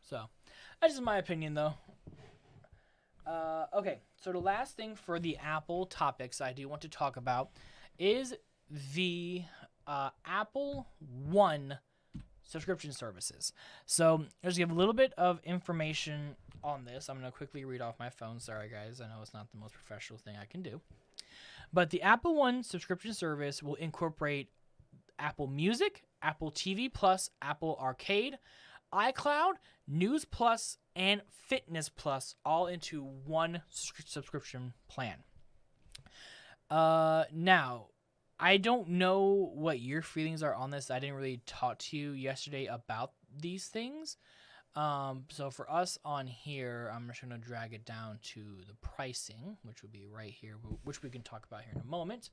So that's just my opinion, though. Okay, so the last thing for the Apple topics I do want to talk about is the Apple One subscription services. So I'll just give a little bit of information on this. I'm going to quickly read off my phone. Sorry, guys. I know it's not the most professional thing I can do. But the Apple One subscription service will incorporate Apple Music, Apple TV Plus, Apple Arcade, iCloud, News Plus, and Fitness Plus all into one subscription plan. Now, I don't know what your feelings are on this. I didn't really talk to you yesterday about these things. So for us on here, I'm just going to drag it down to the pricing, which would be right here, which we can talk about here in a moment.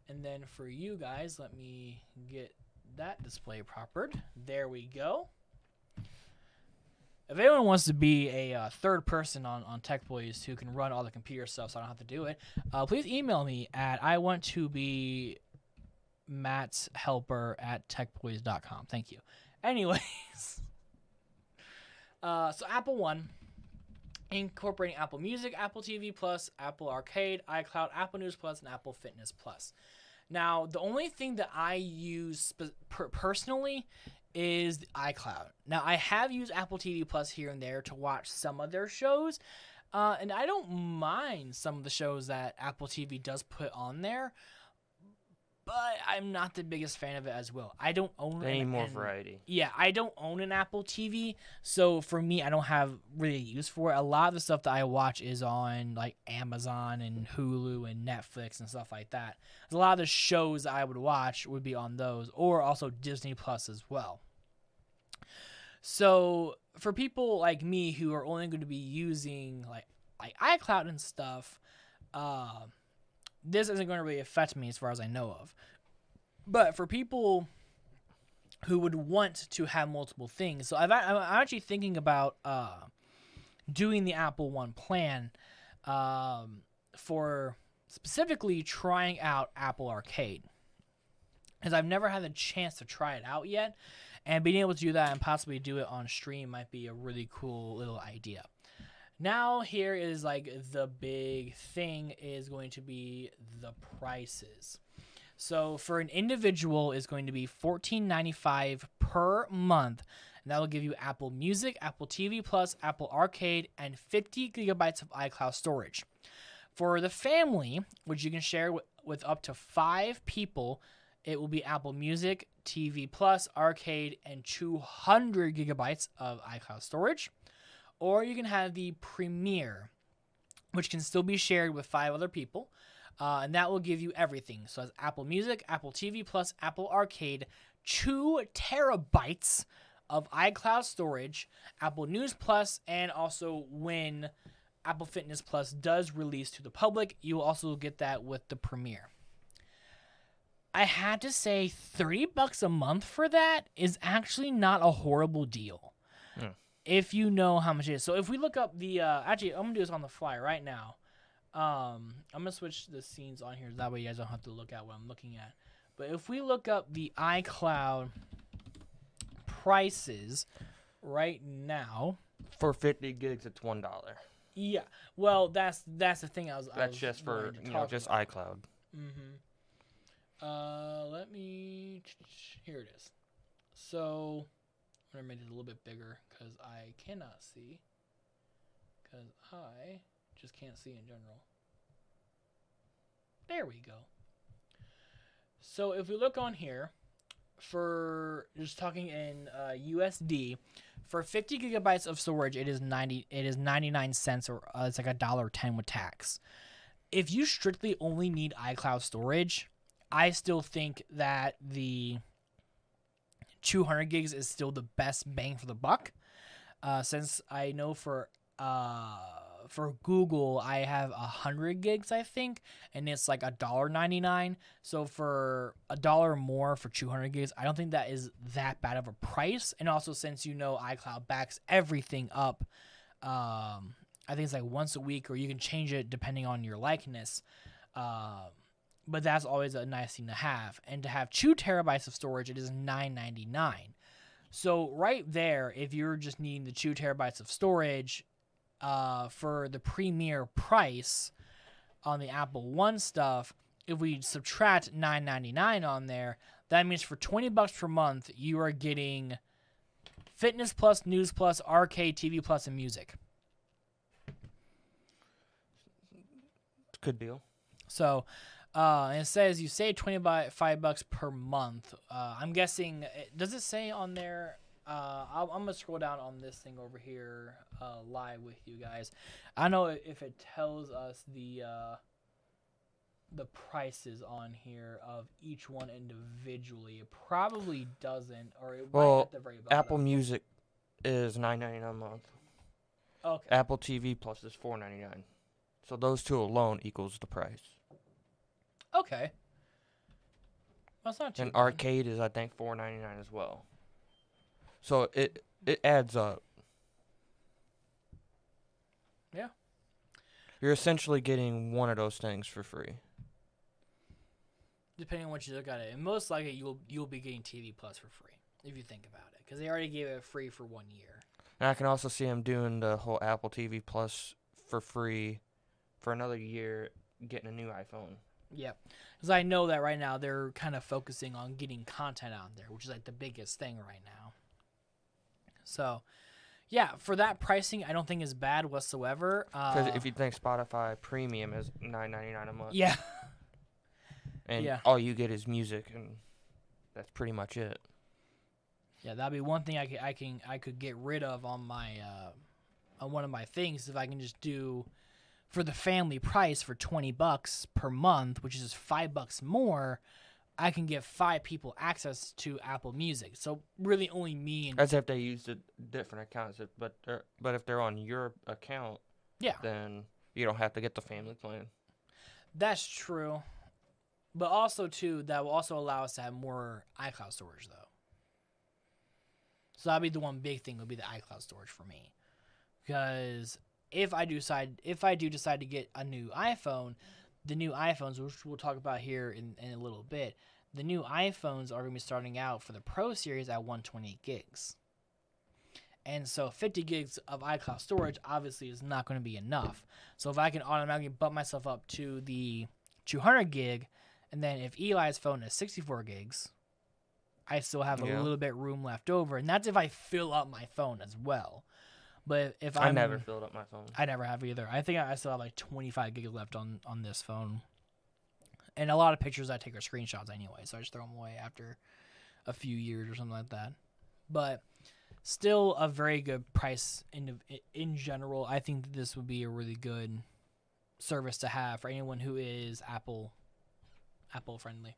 And then for you guys, let me get that display propered. There we go. If anyone wants to be a third person on TechBois who can run all the computer stuff so I don't have to do it, please email me at iwanttobematt'shelper@techbois.com. Thank you. Anyways, so Apple One, incorporating Apple Music, Apple TV Plus, Apple Arcade, iCloud, Apple News Plus, and Apple Fitness Plus. Now, the only thing that I use personally is the iCloud. Now, I have used Apple TV Plus here and there to watch some of their shows, and I don't mind some of the shows that Apple TV does put on there, but I'm not the biggest fan of it as well. I don't own Any more variety. Yeah, I don't own an Apple TV, so for me, I don't have really a use for it. A lot of the stuff that I watch is on like Amazon and Hulu and Netflix and stuff like that. A lot of the shows I would watch would be on those, or also Disney Plus as well. So for people like me who are only going to be using like iCloud and stuff, this isn't going to really affect me as far as I know of. But for people who would want to have multiple things, so I'm actually thinking about doing the Apple One plan for specifically trying out Apple Arcade, because I've never had the chance to try it out yet, and being able to do that and possibly do it on stream might be a really cool little idea. Now, here is like the big thing is going to be the prices. So for an individual is going to be $14.95 per month. And that will give you Apple Music, Apple TV Plus, Apple Arcade, and 50 gigabytes of iCloud storage. For the family, which you can share with up to 5 people, it will be Apple Music, TV Plus, Arcade, and 200 gigabytes of iCloud storage. Or you can have the Premier, which can still be shared with 5 other people. And that will give you everything. So it's Apple Music, Apple TV Plus, Apple Arcade, 2 terabytes of iCloud storage, Apple News Plus, and also when Apple Fitness Plus does release to the public, you will also get that with the Premier. I had to say $30 a month for that is actually not a horrible deal. If you know how much it is. So if we look up the, actually, I'm going to do this on the fly right now. I'm going to switch the scenes on here. That way you guys don't have to look at what I'm looking at. But if we look up the iCloud prices right now. For 50 gigs, it's $1. Yeah. Well, that's the thing That's just for, just about. iCloud. Let me, here it is. So I'm going to make it a little bit bigger because I cannot see. Because I just can't see in general. There we go. So if we look on here, for just talking in USD, for 50 gigabytes of storage, it is 99 cents, or it's like $1.10 with tax. If you strictly only need iCloud storage, I still think that the 200 gigs is still the best bang for the buck. Since I know for Google, I have 100 gigs, I think, and it's like $1.99. So for $1 more for 200 gigs, I don't think that is that bad of a price. And also, since iCloud backs everything up, I think it's like once a week, or you can change it depending on your likeness. But that's always a nice thing to have. And to have 2 terabytes of storage, it is $9.99. So right there, if you're just needing the 2 terabytes of storage, for the premier price on the Apple One stuff, if we subtract $9.99 on there, that means for $20 per month, you are getting Fitness Plus, News Plus, Arcade, TV Plus, and music. Good deal. So, it says you save $25 per month. I'm guessing. Does it say on there? I'm gonna scroll down on this thing over here, live with you guys. I don't know if it tells us the prices on here of each one individually. It probably doesn't, or it might at the very bottom. Apple Music is $9.99 a month. Okay. Apple TV Plus is $4.99. So those two alone equals the price. Okay. That's not too And bad. Arcade is, I think, $4.99 as well. So it adds up. Yeah. You're essentially getting one of those things for free. Depending on what you look at it, and most likely you'll be getting TV Plus for free if you think about it, because they already gave it free for 1 year. And I can also see them doing the whole Apple TV Plus for free for another year, getting a new iPhone. Yep, because I know that right now they're kind of focusing on getting content out there, which is like the biggest thing right now. So, yeah, for that pricing, I don't think is bad whatsoever. Because if you think Spotify Premium is $9.99 a month. Yeah. And Yeah. all you get is music, and that's pretty much it. Yeah, that'd be one thing I could get rid of on my on one of my things if I can just do for the family price for $20 per month, which is $5 more. I can give 5 people access to Apple Music. So really only me and As if they used different accounts, but if they're on your account, yeah, then you don't have to get the family plan. that's true. But also too, that will also allow us to have more iCloud storage though. So that'd be the one big thing would be the iCloud storage for me, because if I do decide to get a new iPhone, the new iPhones, which we'll talk about here in a little bit, the new iPhones are going to be starting out for the Pro series at 128 gigs. And so 50 gigs of iCloud storage obviously is not going to be enough. So if I can automatically bump myself up to the 200 gig, and then if Eli's phone is 64 gigs, I still have a little bit room left over. And that's if I fill up my phone as well. But if I never filled up my phone. I never have either. I think I still have like 25 gigs left on this phone. And a lot of pictures I take are screenshots anyway, so I just throw them away after a few years or something like that. But still a very good price in general. I think that this would be a really good service to have for anyone who is Apple friendly.